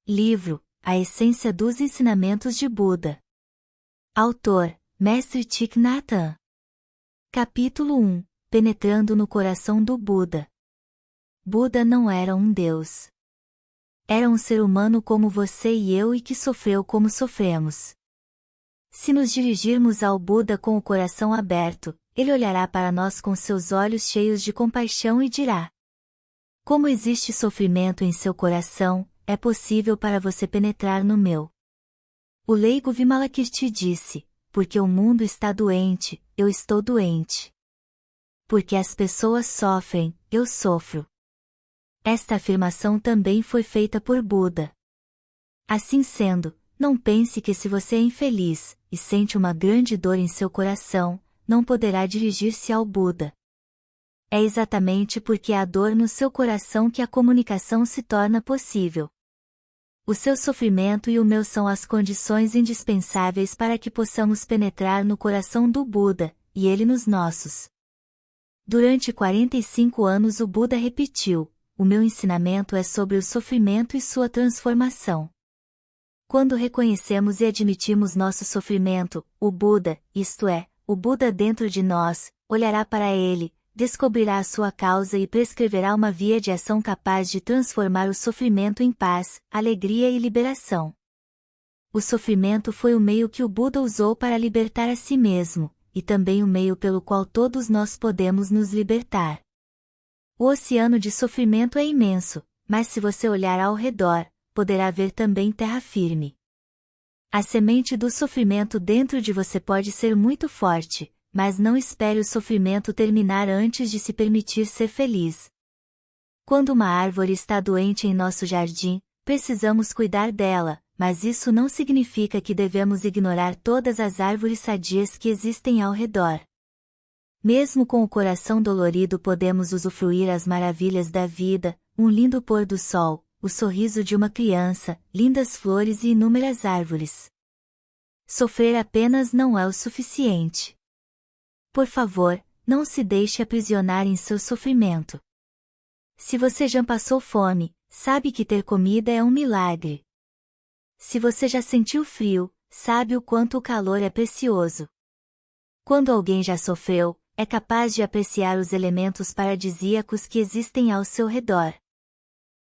Livro: A Essência dos Ensinamentos de Buda. Autor: Mestre Thich Nhat Hanh. Capítulo 1: Penetrando no coração do Buda. Buda não era um Deus. Era um ser humano como você e eu e que sofreu como sofremos. Se nos dirigirmos ao Buda com o coração aberto, ele olhará para nós com seus olhos cheios de compaixão e dirá: como existe sofrimento em seu coração, é possível para você penetrar no meu. O leigo Vimalakirti disse: porque o mundo está doente, eu estou doente. Porque as pessoas sofrem, eu sofro. Esta afirmação também foi feita por Buda. Assim sendo, não pense que se você é infeliz, e sente uma grande dor em seu coração, não poderá dirigir-se ao Buda. É exatamente porque há dor no seu coração que a comunicação se torna possível. O seu sofrimento e o meu são as condições indispensáveis para que possamos penetrar no coração do Buda, e ele nos nossos. Durante 45 anos o Buda repetiu: o meu ensinamento é sobre o sofrimento e sua transformação. Quando reconhecemos e admitimos nosso sofrimento, o Buda, isto é, o Buda dentro de nós, olhará para ele, descobrirá a sua causa e prescreverá uma via de ação capaz de transformar o sofrimento em paz, alegria e liberação. O sofrimento foi o meio que o Buda usou para libertar a si mesmo, e também o meio pelo qual todos nós podemos nos libertar. O oceano de sofrimento é imenso, mas se você olhar ao redor, poderá ver também terra firme. A semente do sofrimento dentro de você pode ser muito forte, mas não espere o sofrimento terminar antes de se permitir ser feliz. Quando uma árvore está doente em nosso jardim, precisamos cuidar dela, mas isso não significa que devemos ignorar todas as árvores sadias que existem ao redor. Mesmo com o coração dolorido podemos usufruir as maravilhas da vida, um lindo pôr do sol, o sorriso de uma criança, lindas flores e inúmeras árvores. Sofrer apenas não é o suficiente. Por favor, não se deixe aprisionar em seu sofrimento. Se você já passou fome, sabe que ter comida é um milagre. Se você já sentiu frio, sabe o quanto o calor é precioso. Quando alguém já sofreu, é capaz de apreciar os elementos paradisíacos que existem ao seu redor.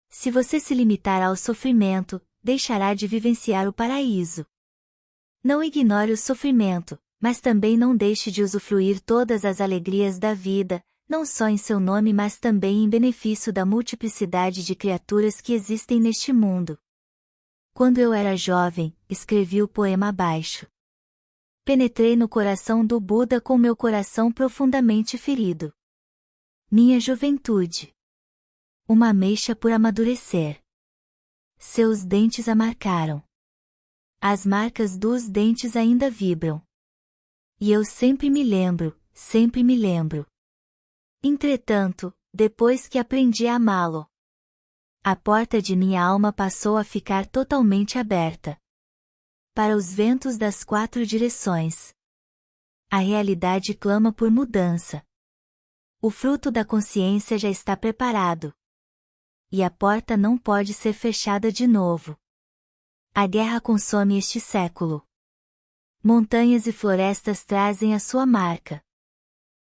Se você se limitar ao sofrimento, deixará de vivenciar o paraíso. Não ignore o sofrimento, mas também não deixe de usufruir todas as alegrias da vida, não só em seu nome mas também em benefício da multiplicidade de criaturas que existem neste mundo. Quando eu era jovem, escrevi o poema abaixo. Penetrei no coração do Buda com meu coração profundamente ferido. Minha juventude. Uma ameixa por amadurecer. Seus dentes a marcaram. As marcas dos dentes ainda vibram. E eu sempre me lembro, sempre me lembro. Entretanto, depois que aprendi a amá-lo, a porta de minha alma passou a ficar totalmente aberta para os ventos das 4 direções. A realidade clama por mudança. O fruto da consciência já está preparado. E a porta não pode ser fechada de novo. A guerra consome este século. Montanhas e florestas trazem a sua marca.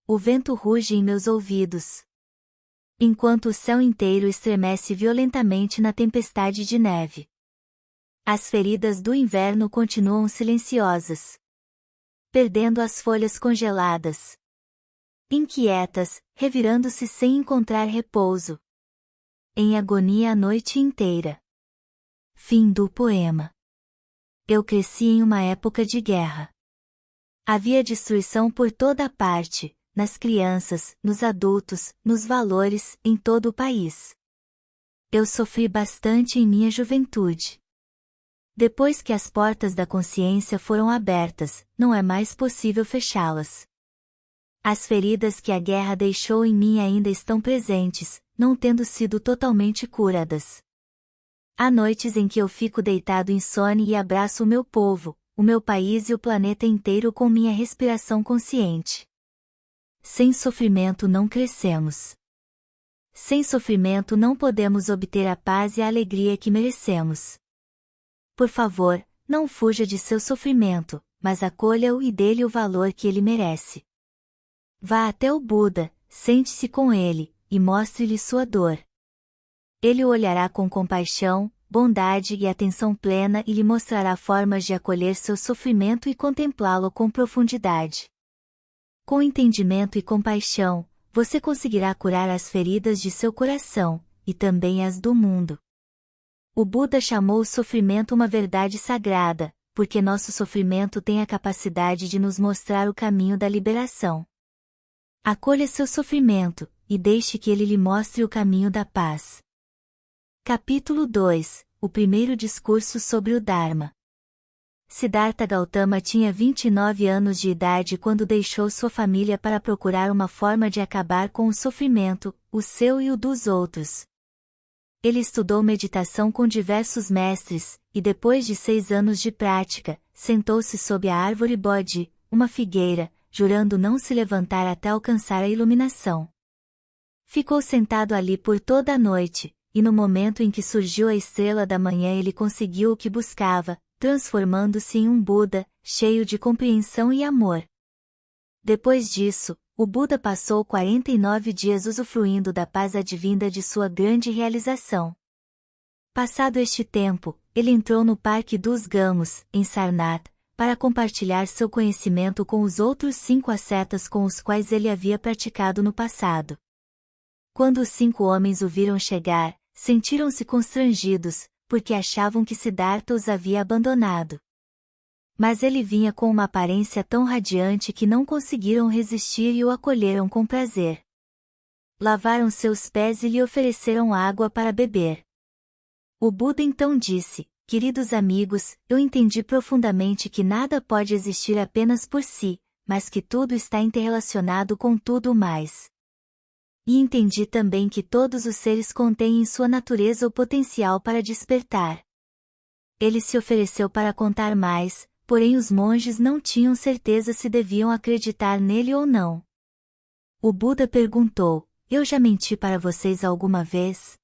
O vento ruge em meus ouvidos. Enquanto o céu inteiro estremece violentamente na tempestade de neve. As feridas do inverno continuam silenciosas. Perdendo as folhas congeladas. Inquietas, revirando-se sem encontrar repouso. Em agonia a noite inteira. Fim do poema. Eu cresci em uma época de guerra. Havia destruição por toda a parte, nas crianças, nos adultos, nos valores, em todo o país. Eu sofri bastante em minha juventude. Depois que as portas da consciência foram abertas, não é mais possível fechá-las. As feridas que a guerra deixou em mim ainda estão presentes, não tendo sido totalmente curadas. Há noites em que eu fico deitado insone e abraço o meu povo, o meu país e o planeta inteiro com minha respiração consciente. Sem sofrimento não crescemos. Sem sofrimento não podemos obter a paz e a alegria que merecemos. por favor, não fuja de seu sofrimento, mas acolha-o e dê-lhe o valor que ele merece. Vá até o Buda, sente-se com ele, e mostre-lhe sua dor. Ele o olhará com compaixão, bondade e atenção plena e lhe mostrará formas de acolher seu sofrimento e contemplá-lo com profundidade. Com entendimento e compaixão, você conseguirá curar as feridas de seu coração, e também as do mundo. O Buda chamou o sofrimento uma verdade sagrada, porque nosso sofrimento tem a capacidade de nos mostrar o caminho da liberação. Acolha seu sofrimento, e deixe que ele lhe mostre o caminho da paz. Capítulo 2 – O primeiro discurso sobre o Dharma. Siddhartha Gautama tinha 29 anos de idade quando deixou sua família para procurar uma forma de acabar com o sofrimento, o seu e o dos outros. Ele estudou meditação com diversos mestres, e depois de 6 anos de prática, sentou-se sob a árvore Bodhi, uma figueira, jurando não se levantar até alcançar a iluminação. Ficou sentado ali por toda a noite, e no momento em que surgiu a estrela da manhã ele conseguiu o que buscava, transformando-se em um Buda, cheio de compreensão e amor. Depois disso, o Buda passou 49 dias usufruindo da paz advinda de sua grande realização. Passado este tempo, ele entrou no Parque dos Gamos, em Sarnath, para compartilhar seu conhecimento com os outros 5 ascetas com os quais ele havia praticado no passado. Quando os 5 homens o viram chegar, sentiram-se constrangidos, porque achavam que Siddhartha os havia abandonado. Mas ele vinha com uma aparência tão radiante que não conseguiram resistir e o acolheram com prazer. Lavaram seus pés e lhe ofereceram água para beber. O Buda então disse: queridos amigos, eu entendi profundamente que nada pode existir apenas por si, mas que tudo está interrelacionado com tudo mais. E entendi também que todos os seres contêm em sua natureza o potencial para despertar. Ele se ofereceu para contar mais, porém os monges não tinham certeza se deviam acreditar nele ou não. O Buda perguntou: eu já menti para vocês alguma vez?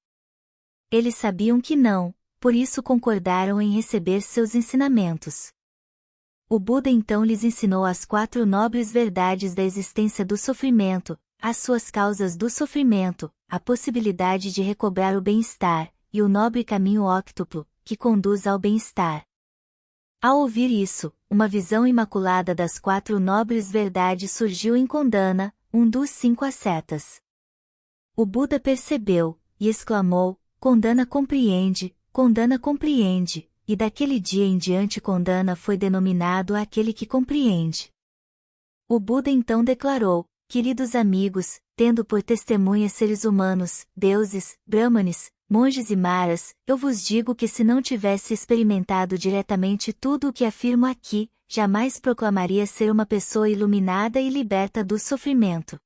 Eles sabiam que não, por isso concordaram em receber seus ensinamentos. O Buda então lhes ensinou as 4 nobres verdades da existência do sofrimento, as suas causas do sofrimento, a possibilidade de recobrar o bem-estar, e o nobre caminho óctuplo, que conduz ao bem-estar. Ao ouvir isso, uma visão imaculada das 4 nobres verdades surgiu em Kondana, um dos 5 ascetas. O Buda percebeu, e exclamou: Kondana compreende, e daquele dia em diante Kondana foi denominado aquele que compreende. O Buda então declarou: queridos amigos, tendo por testemunhas seres humanos, deuses, brahmanes, monges e maras, eu vos digo que se não tivesse experimentado diretamente tudo o que afirmo aqui, jamais proclamaria ser uma pessoa iluminada e liberta do sofrimento.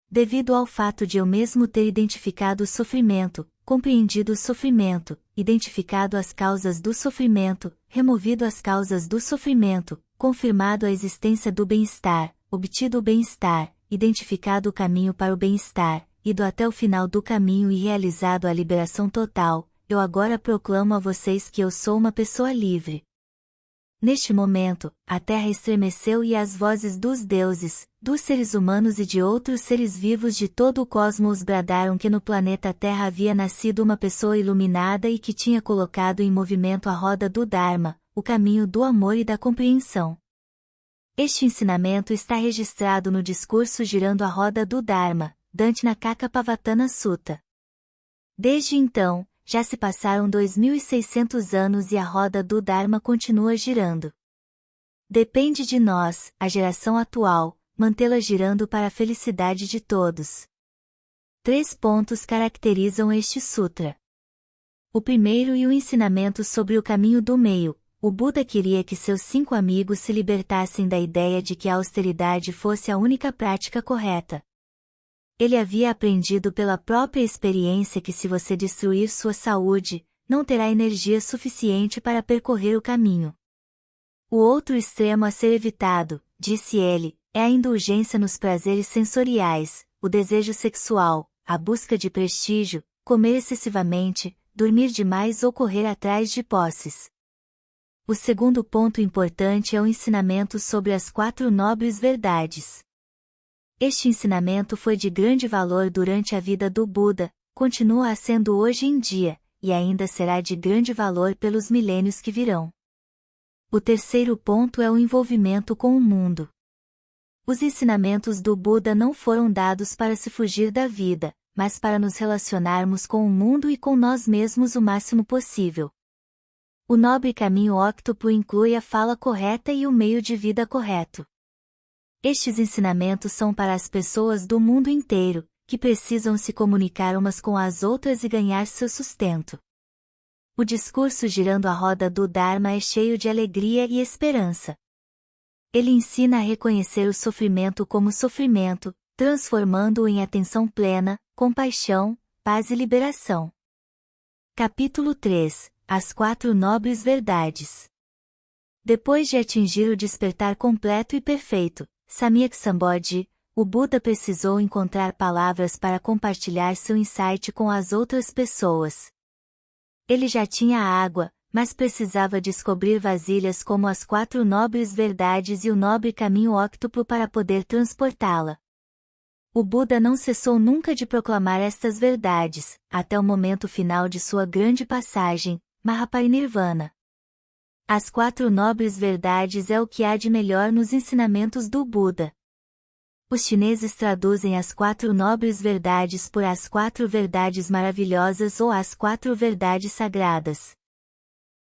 Devido ao fato de eu mesmo ter identificado o sofrimento, compreendido o sofrimento, identificado as causas do sofrimento, removido as causas do sofrimento, confirmado a existência do bem-estar, obtido o bem-estar, identificado o caminho para o bem-estar, ido até o final do caminho e realizado a liberação total, eu agora proclamo a vocês que eu sou uma pessoa livre. Neste momento, a terra estremeceu e as vozes dos deuses, dos seres humanos e de outros seres vivos de todo o cosmos bradaram que no planeta Terra havia nascido uma pessoa iluminada e que tinha colocado em movimento a roda do Dharma, o caminho do amor e da compreensão. Este ensinamento está registrado no discurso Girando a Roda do Dharma, Dantinakakapavatana Sutta. Desde então, já se passaram 2.600 anos e a roda do Dharma continua girando. Depende de nós, a geração atual, mantê-la girando para a felicidade de todos. 3 pontos caracterizam este sutra. O primeiro e o ensinamento sobre o caminho do meio. O Buda queria que seus 5 amigos se libertassem da ideia de que a austeridade fosse a única prática correta. Ele havia aprendido pela própria experiência que se você destruir sua saúde, não terá energia suficiente para percorrer o caminho. O outro extremo a ser evitado, disse ele, é a indulgência nos prazeres sensoriais, o desejo sexual, a busca de prestígio, comer excessivamente, dormir demais ou correr atrás de posses. O segundo ponto importante é o ensinamento sobre as 4 nobres verdades. Este ensinamento foi de grande valor durante a vida do Buda, continua a sendo hoje em dia, e ainda será de grande valor pelos milênios que virão. O terceiro ponto é o envolvimento com o mundo. Os ensinamentos do Buda não foram dados para se fugir da vida, mas para nos relacionarmos com o mundo e com nós mesmos o máximo possível. O nobre caminho óctuplo inclui a fala correta e o meio de vida correto. Estes ensinamentos são para as pessoas do mundo inteiro, que precisam se comunicar umas com as outras e ganhar seu sustento. O discurso girando a roda do Dharma é cheio de alegria e esperança. Ele ensina a reconhecer o sofrimento como sofrimento, transformando-o em atenção plena, compaixão, paz e liberação. Capítulo 3 – As 4 nobres verdades. Depois de atingir o despertar completo e perfeito, Samyak Sambodhi, o Buda precisou encontrar palavras para compartilhar seu insight com as outras pessoas. Ele já tinha a água, mas precisava descobrir vasilhas como as 4 nobres verdades e o nobre caminho óctuplo para poder transportá-la. O Buda não cessou nunca de proclamar estas verdades, até o momento final de sua grande passagem, Mahaparinirvana. As 4 nobres verdades é o que há de melhor nos ensinamentos do Buda. Os chineses traduzem as 4 nobres verdades por as 4 verdades maravilhosas ou as 4 verdades sagradas.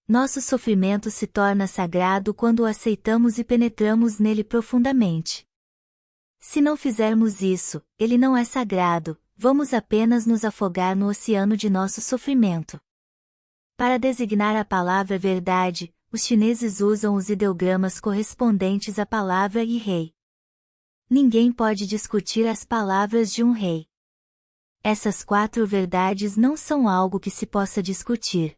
Nosso sofrimento se torna sagrado quando o aceitamos e penetramos nele profundamente. Se não fizermos isso, ele não é sagrado, vamos apenas nos afogar no oceano de nosso sofrimento. Para designar a palavra verdade, os chineses usam os ideogramas correspondentes à palavra e rei. Ninguém pode discutir as palavras de um rei. Essas 4 verdades não são algo que se possa discutir.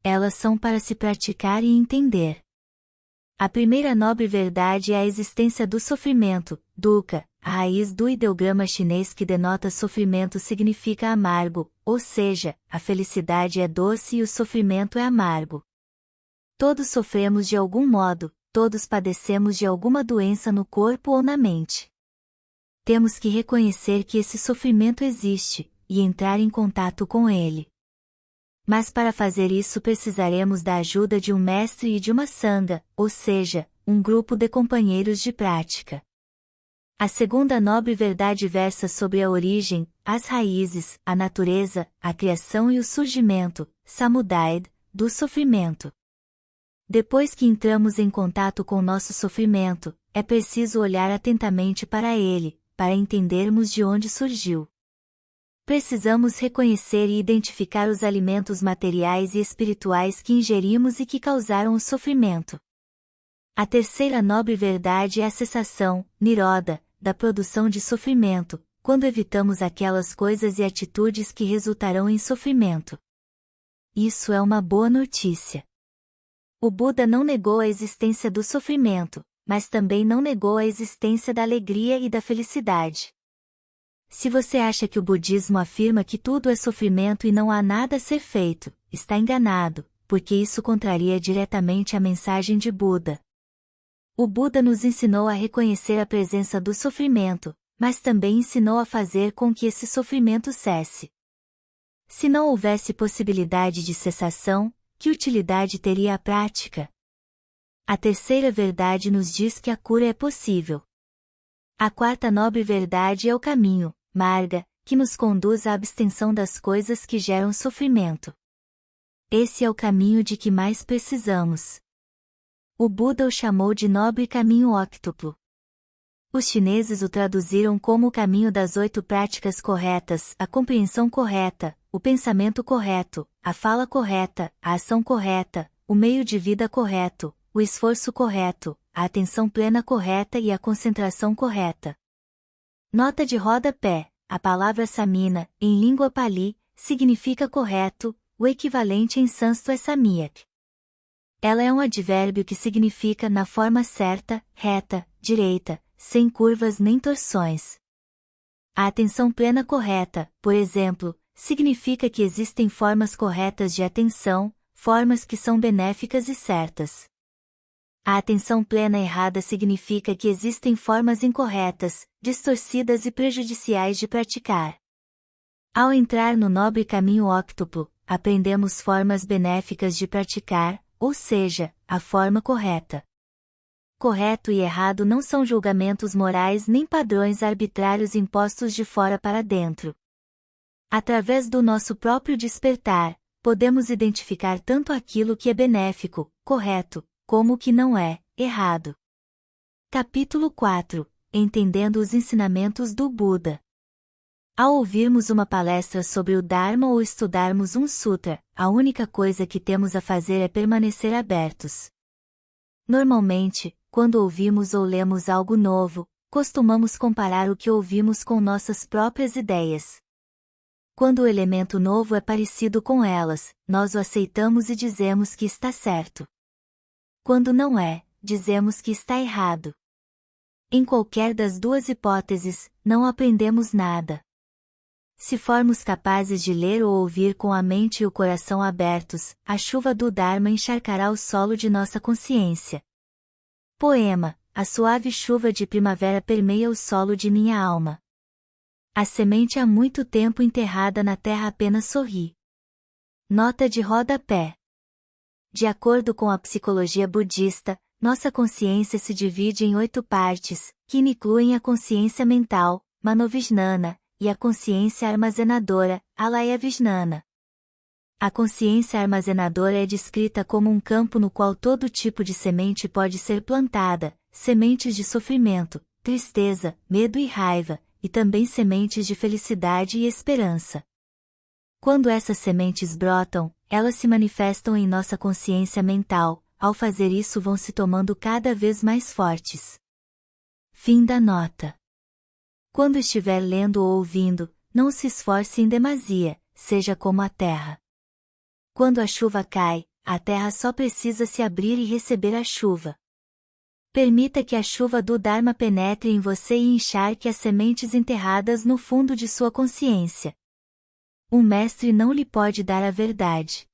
Elas são para se praticar e entender. A primeira nobre verdade é a existência do sofrimento, dukkha. A raiz do ideograma chinês que denota sofrimento significa amargo, ou seja, a felicidade é doce e o sofrimento é amargo. Todos sofremos de algum modo, todos padecemos de alguma doença no corpo ou na mente. Temos que reconhecer que esse sofrimento existe, e entrar em contato com ele. Mas para fazer isso precisaremos da ajuda de um mestre e de uma sangha, ou seja, um grupo de companheiros de prática. A segunda nobre verdade versa sobre a origem, as raízes, a natureza, a criação e o surgimento, samudaya, do sofrimento. Depois que entramos em contato com nosso sofrimento, é preciso olhar atentamente para ele, para entendermos de onde surgiu. Precisamos reconhecer e identificar os alimentos materiais e espirituais que ingerimos e que causaram o sofrimento. A terceira nobre verdade é a cessação, nirodha, da produção de sofrimento, quando evitamos aquelas coisas e atitudes que resultarão em sofrimento. Isso é uma boa notícia. O Buda não negou a existência do sofrimento, mas também não negou a existência da alegria e da felicidade. Se você acha que o budismo afirma que tudo é sofrimento e não há nada a ser feito, está enganado, porque isso contraria diretamente a mensagem de Buda. O Buda nos ensinou a reconhecer a presença do sofrimento, mas também ensinou a fazer com que esse sofrimento cesse. Se não houvesse possibilidade de cessação, que utilidade teria a prática? A terceira verdade nos diz que a cura é possível. A quarta nobre verdade é o caminho, marga, que nos conduz à abstenção das coisas que geram sofrimento. Esse é o caminho de que mais precisamos. O Buda o chamou de nobre caminho óctuplo. Os chineses o traduziram como o caminho das 8 práticas corretas, a compreensão correta, o pensamento correto, a fala correta, a ação correta, o meio de vida correto, o esforço correto, a atenção plena correta e a concentração correta. Nota de rodapé: a palavra samina, em língua pali, significa correto, o equivalente em sânscrito é samyak. Ela é um advérbio que significa na forma certa, reta, direita, sem curvas nem torções. A atenção plena correta, por exemplo, significa que existem formas corretas de atenção, formas que são benéficas e certas. A atenção plena errada significa que existem formas incorretas, distorcidas e prejudiciais de praticar. Ao entrar no nobre caminho óctuplo, aprendemos formas benéficas de praticar, ou seja, a forma correta. Correto e errado não são julgamentos morais nem padrões arbitrários impostos de fora para dentro. Através do nosso próprio despertar, podemos identificar tanto aquilo que é benéfico, correto, como o que não é, errado. Capítulo 4 – Entendendo os ensinamentos do Buda. Ao ouvirmos uma palestra sobre o Dharma ou estudarmos um sutra, a única coisa que temos a fazer é permanecer abertos. Normalmente, quando ouvimos ou lemos algo novo, costumamos comparar o que ouvimos com nossas próprias ideias. Quando o elemento novo é parecido com elas, nós o aceitamos e dizemos que está certo. Quando não é, dizemos que está errado. Em qualquer das duas hipóteses, não aprendemos nada. Se formos capazes de ler ou ouvir com a mente e o coração abertos, a chuva do Dharma encharcará o solo de nossa consciência. Poema: a suave chuva de primavera permeia o solo de minha alma. A semente há muito tempo enterrada na terra apenas sorri. Nota de rodapé. De acordo com a psicologia budista, nossa consciência se divide em 8 partes, que incluem a consciência mental, Manovijnana, e a consciência armazenadora, Alayavijnana. A consciência armazenadora é descrita como um campo no qual todo tipo de semente pode ser plantada, sementes de sofrimento, tristeza, medo e raiva, e também sementes de felicidade e esperança. Quando essas sementes brotam, elas se manifestam em nossa consciência mental, ao fazer isso vão se tomando cada vez mais fortes. Fim da nota. Quando estiver lendo ou ouvindo, não se esforce em demasia, seja como a terra. Quando a chuva cai, a terra só precisa se abrir e receber a chuva. Permita que a chuva do Dharma penetre em você e encharque as sementes enterradas no fundo de sua consciência. Um mestre não lhe pode dar a verdade.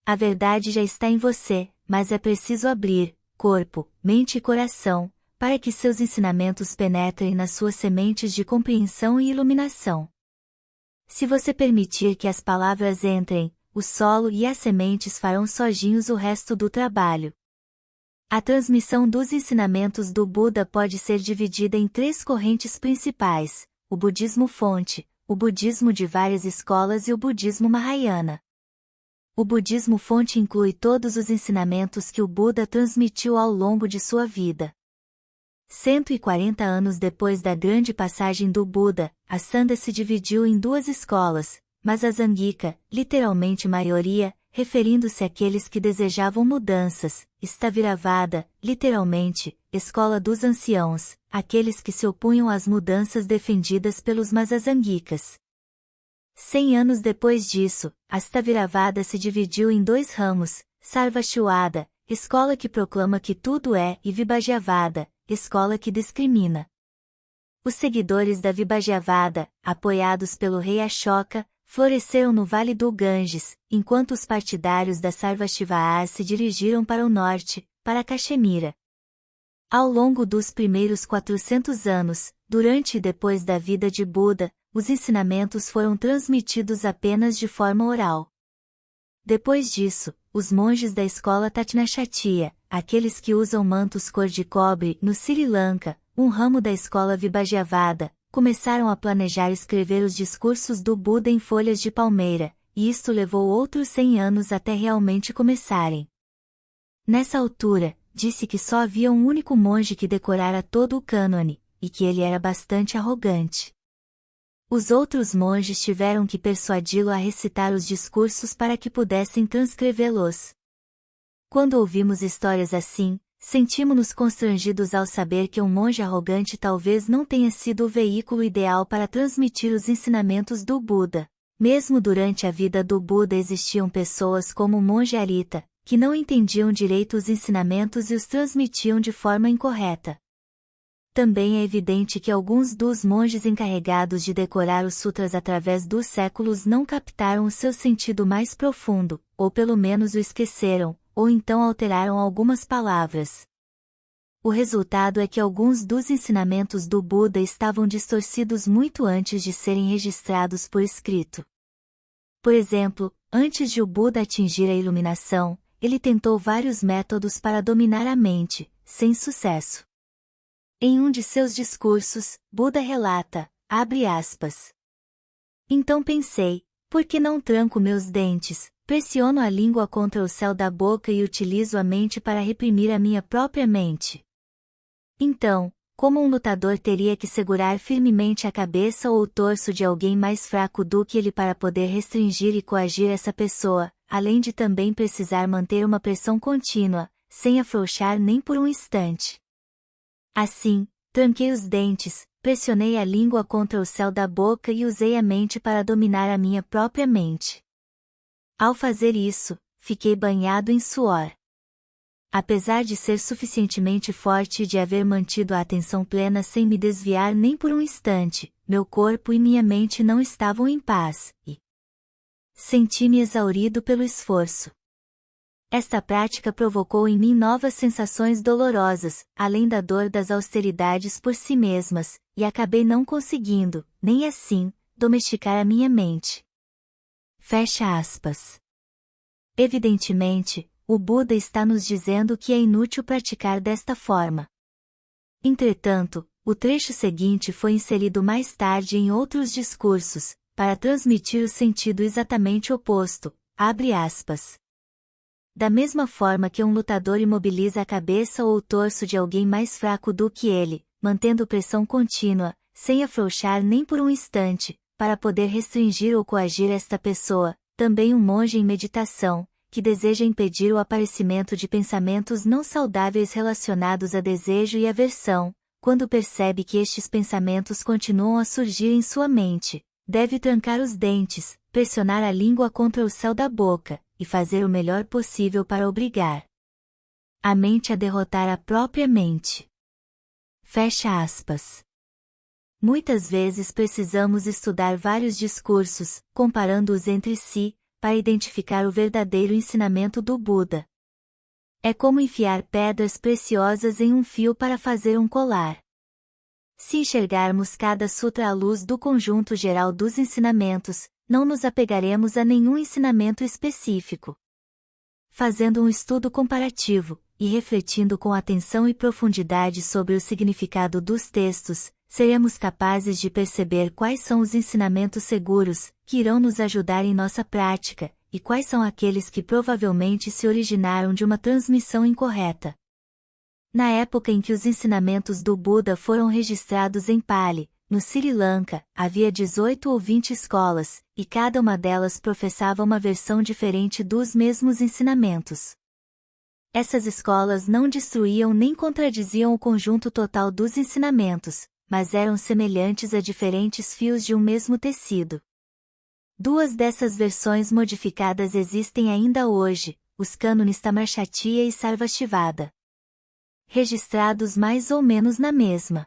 A verdade já está em você, mas é preciso abrir corpo, mente e coração, para que seus ensinamentos penetrem nas suas sementes de compreensão e iluminação. Se você permitir que as palavras entrem, o solo e as sementes farão sozinhos o resto do trabalho. A transmissão dos ensinamentos do Buda pode ser dividida em 3 correntes principais: o budismo fonte, o budismo de várias escolas e o budismo Mahayana. O budismo fonte inclui todos os ensinamentos que o Buda transmitiu ao longo de sua vida. 140 anos depois da grande passagem do Buda, a Sangha se dividiu em 2 escolas, mas a Sangika, literalmente maioria, referindo-se àqueles que desejavam mudanças, Staviravada, literalmente, escola dos anciãos, aqueles que se opunham às mudanças defendidas pelos Masasangikas. 100 anos depois disso, a Staviravada se dividiu em 2 ramos, Sarvastivada, escola que proclama que tudo é, e Vibhajyavada, escola que discrimina. Os seguidores da Vibhajyavada, apoiados pelo rei Ashoka, floresceram no Vale do Ganges, enquanto os partidários da Sarvastivada se dirigiram para o norte, para Caxemira. Ao longo dos primeiros 400 anos, durante e depois da vida de Buda, os ensinamentos foram transmitidos apenas de forma oral. Depois disso, os monges da escola Tatnashatia, aqueles que usam mantos cor de cobre no Sri Lanka, um ramo da escola Vibhajyavada, começaram a planejar escrever os discursos do Buda em folhas de palmeira, e isto levou outros 100 anos até realmente começarem. Nessa altura, disse que só havia um único monge que decorara todo o cânone, e que ele era bastante arrogante. Os outros monges tiveram que persuadi-lo a recitar os discursos para que pudessem transcrevê-los. Quando ouvimos histórias assim, sentimos-nos constrangidos ao saber que um monge arrogante talvez não tenha sido o veículo ideal para transmitir os ensinamentos do Buda. Mesmo durante a vida do Buda existiam pessoas como o monge Arita, que não entendiam direito os ensinamentos e os transmitiam de forma incorreta. também é evidente que alguns dos monges encarregados de decorar os sutras através dos séculos não captaram o seu sentido mais profundo, ou pelo menos o esqueceram, ou então alteraram algumas palavras. O resultado é que alguns dos ensinamentos do Buda estavam distorcidos muito antes de serem registrados por escrito. Por exemplo, antes de o Buda atingir a iluminação, ele tentou vários métodos para dominar a mente, sem sucesso. Em um de seus discursos, Buda relata, abre aspas. Então pensei, por que não tranco meus dentes, pressiono a língua contra o céu da boca e utilizo a mente para reprimir a minha própria mente? Então, como um lutador teria que segurar firmemente a cabeça ou o torso de alguém mais fraco do que ele para poder restringir e coagir essa pessoa, além de também precisar manter uma pressão contínua, sem afrouxar nem por um instante? Assim, tranquei os dentes, pressionei a língua contra o céu da boca e usei a mente para dominar a minha própria mente. Ao fazer isso, fiquei banhado em suor. Apesar de ser suficientemente forte e de haver mantido a atenção plena sem me desviar nem por um instante, meu corpo e minha mente não estavam em paz, e senti-me exaurido pelo esforço. Esta prática provocou em mim novas sensações dolorosas, além da dor das austeridades por si mesmas, e acabei não conseguindo, nem assim, domesticar a minha mente. Fecha aspas. Evidentemente, o Buda está nos dizendo que é inútil praticar desta forma. Entretanto, o trecho seguinte foi inserido mais tarde em outros discursos, para transmitir o sentido exatamente oposto, abre aspas. Da mesma forma que um lutador imobiliza a cabeça ou o torso de alguém mais fraco do que ele, mantendo pressão contínua, sem afrouxar nem por um instante, para poder restringir ou coagir esta pessoa, também um monge em meditação, que deseja impedir o aparecimento de pensamentos não saudáveis relacionados a desejo e aversão, quando percebe que estes pensamentos continuam a surgir em sua mente, deve trancar os dentes, pressionar a língua contra o céu da boca, e fazer o melhor possível para obrigar a mente a derrotar a própria mente. Fecha aspas. Muitas vezes precisamos estudar vários discursos, comparando-os entre si, para identificar o verdadeiro ensinamento do Buda. É como enfiar pedras preciosas em um fio para fazer um colar. Se enxergarmos cada sutra à luz do conjunto geral dos ensinamentos, não nos apegaremos a nenhum ensinamento específico. Fazendo um estudo comparativo, e refletindo com atenção e profundidade sobre o significado dos textos, seremos capazes de perceber quais são os ensinamentos seguros, que irão nos ajudar em nossa prática, e quais são aqueles que provavelmente se originaram de uma transmissão incorreta. Na época em que os ensinamentos do Buda foram registrados em Pali, no Sri Lanka, havia 18 ou 20 escolas, e cada uma delas professava uma versão diferente dos mesmos ensinamentos. Essas escolas não destruíam nem contradiziam o conjunto total dos ensinamentos, mas eram semelhantes a diferentes fios de um mesmo tecido. Duas dessas versões modificadas existem ainda hoje, os cânones Tamarshatiya e Sarvastivada. Registrados mais ou menos na mesma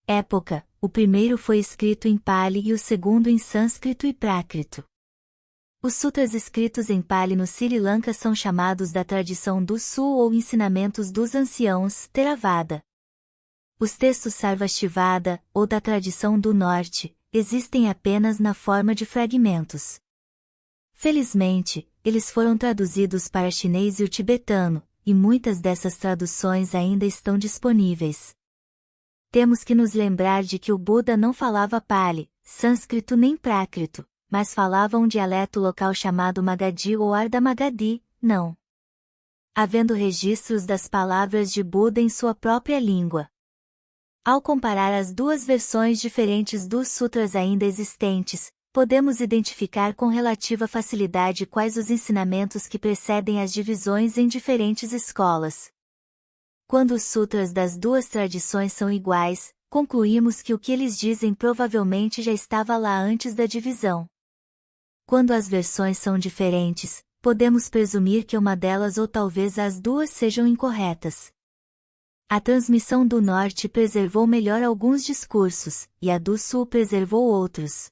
época, o primeiro foi escrito em Pali e o segundo em sânscrito e prácrito. Os sutras escritos em Pali no Sri Lanka são chamados da tradição do sul ou ensinamentos dos anciãos, Theravada. Os textos Sarvastivada, ou da tradição do norte, existem apenas na forma de fragmentos. Felizmente, eles foram traduzidos para chinês e o tibetano, e muitas dessas traduções ainda estão disponíveis. Temos que nos lembrar de que o Buda não falava Pali, sânscrito nem prácrito, mas falava um dialeto local chamado Magadhi ou Ardha Magadhi, não havendo registros das palavras de Buda em sua própria língua. Ao comparar as duas versões diferentes dos sutras ainda existentes, podemos identificar com relativa facilidade quais os ensinamentos que precedem as divisões em diferentes escolas. Quando os sutras das duas tradições são iguais, concluímos que o que eles dizem provavelmente já estava lá antes da divisão. Quando as versões são diferentes, podemos presumir que uma delas ou talvez as duas sejam incorretas. A transmissão do Norte preservou melhor alguns discursos, e a do Sul preservou outros.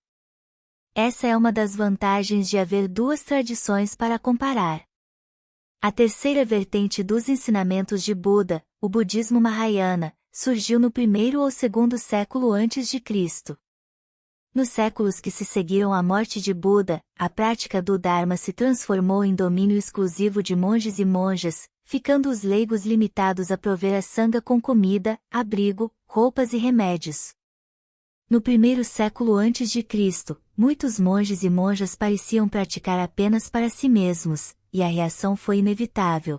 Essa é uma das vantagens de haver duas tradições para comparar. A terceira vertente dos ensinamentos de Buda, o budismo Mahayana, surgiu no primeiro ou segundo século antes de Cristo. Nos séculos que se seguiram à morte de Buda, a prática do Dharma se transformou em domínio exclusivo de monges e monjas, ficando os leigos limitados a prover a sanga com comida, abrigo, roupas e remédios. No primeiro século antes de Cristo, muitos monges e monjas pareciam praticar apenas para si mesmos, e a reação foi inevitável.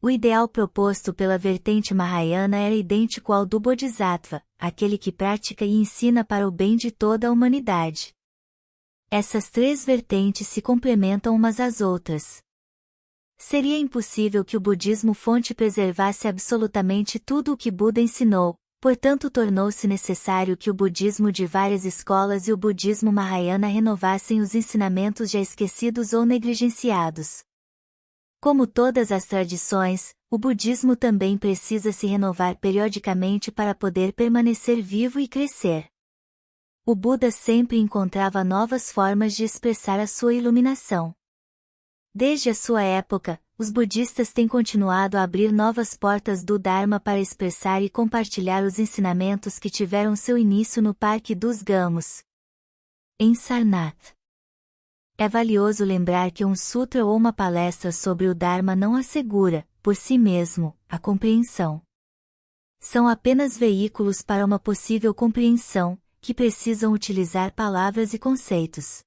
O ideal proposto pela vertente Mahayana era idêntico ao do Bodhisattva, aquele que pratica e ensina para o bem de toda a humanidade. Essas três vertentes se complementam umas às outras. Seria impossível que o budismo fonte preservasse absolutamente tudo o que Buda ensinou, portanto tornou-se necessário que o budismo de várias escolas e o budismo Mahayana renovassem os ensinamentos já esquecidos ou negligenciados. Como todas as tradições, o budismo também precisa se renovar periodicamente para poder permanecer vivo e crescer. O Buda sempre encontrava novas formas de expressar a sua iluminação. Desde a sua época, os budistas têm continuado a abrir novas portas do Dharma para expressar e compartilhar os ensinamentos que tiveram seu início no Parque dos Gamos, em Sarnath. É valioso lembrar que um sutra ou uma palestra sobre o Dharma não assegura, por si mesmo, a compreensão. São apenas veículos para uma possível compreensão, que precisam utilizar palavras e conceitos.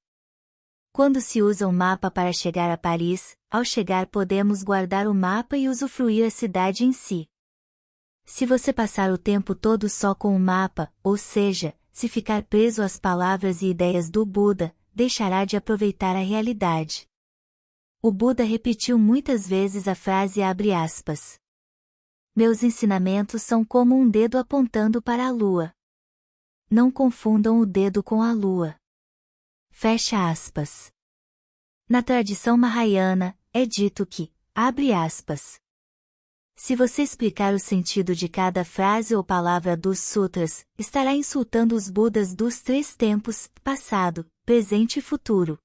Quando se usa um mapa para chegar a Paris, ao chegar podemos guardar o mapa e usufruir a cidade em si. Se você passar o tempo todo só com o mapa, ou seja, se ficar preso às palavras e ideias do Buda, deixará de aproveitar a realidade. O Buda repetiu muitas vezes a frase abre aspas. Meus ensinamentos são como um dedo apontando para a lua. Não confundam o dedo com a lua. Fecha aspas. Na tradição Mahayana, é dito que, abre aspas. Se você explicar o sentido de cada frase ou palavra dos sutras, estará insultando os Budas dos três tempos, passado, presente e futuro.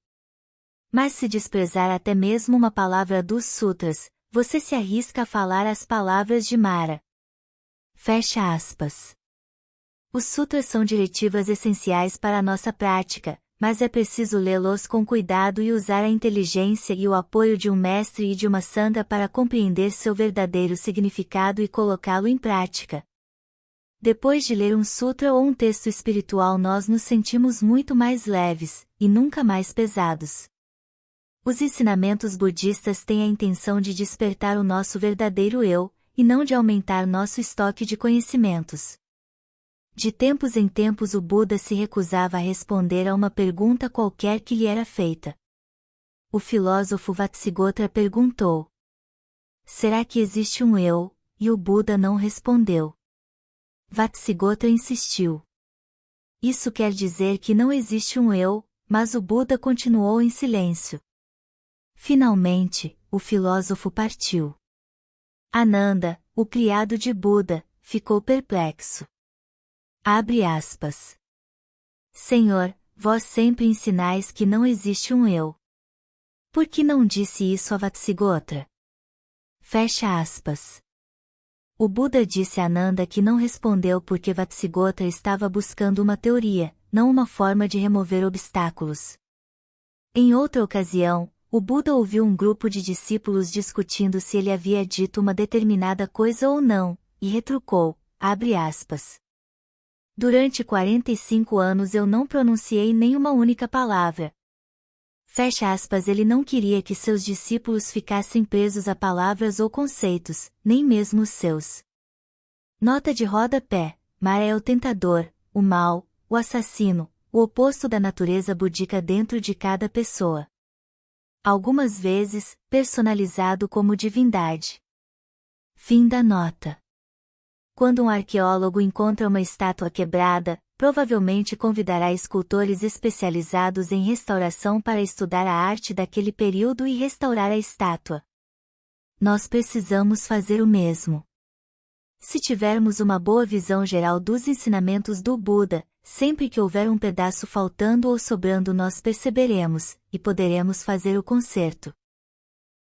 Mas se desprezar até mesmo uma palavra dos sutras, você se arrisca a falar as palavras de Mara. Fecha aspas. Os sutras são diretivas essenciais para a nossa prática, mas é preciso lê-los com cuidado e usar a inteligência e o apoio de um mestre e de uma sangha para compreender seu verdadeiro significado e colocá-lo em prática. Depois de ler um sutra ou um texto espiritual nós nos sentimos muito mais leves, e nunca mais pesados. Os ensinamentos budistas têm a intenção de despertar o nosso verdadeiro eu, e não de aumentar nosso estoque de conhecimentos. De tempos em tempos o Buda se recusava a responder a uma pergunta qualquer que lhe era feita. O filósofo Vatsigotra perguntou: será que existe um eu? E o Buda não respondeu. Vatsigotra insistiu. Isso quer dizer que não existe um eu, mas o Buda continuou em silêncio. Finalmente, o filósofo partiu. Ananda, o criado de Buda, ficou perplexo. Abre aspas. Senhor, vós sempre ensinais que não existe um eu. Por que não disse isso a Vatsigotra? Fecha aspas. O Buda disse a Ananda que não respondeu porque Vatsigotra estava buscando uma teoria, não uma forma de remover obstáculos. Em outra ocasião, o Buda ouviu um grupo de discípulos discutindo se ele havia dito uma determinada coisa ou não, e retrucou, abre aspas. Durante 45 anos eu não pronunciei nenhuma única palavra. Fecha aspas. Ele não queria que seus discípulos ficassem presos a palavras ou conceitos, nem mesmo os seus. Nota de rodapé: Mara é o tentador, o mal, o assassino, o oposto da natureza búdica dentro de cada pessoa. Algumas vezes, personalizado como divindade. Fim da nota. Quando um arqueólogo encontra uma estátua quebrada, provavelmente convidará escultores especializados em restauração para estudar a arte daquele período e restaurar a estátua. Nós precisamos fazer o mesmo. Se tivermos uma boa visão geral dos ensinamentos do Buda, sempre que houver um pedaço faltando ou sobrando nós perceberemos, e poderemos fazer o conserto.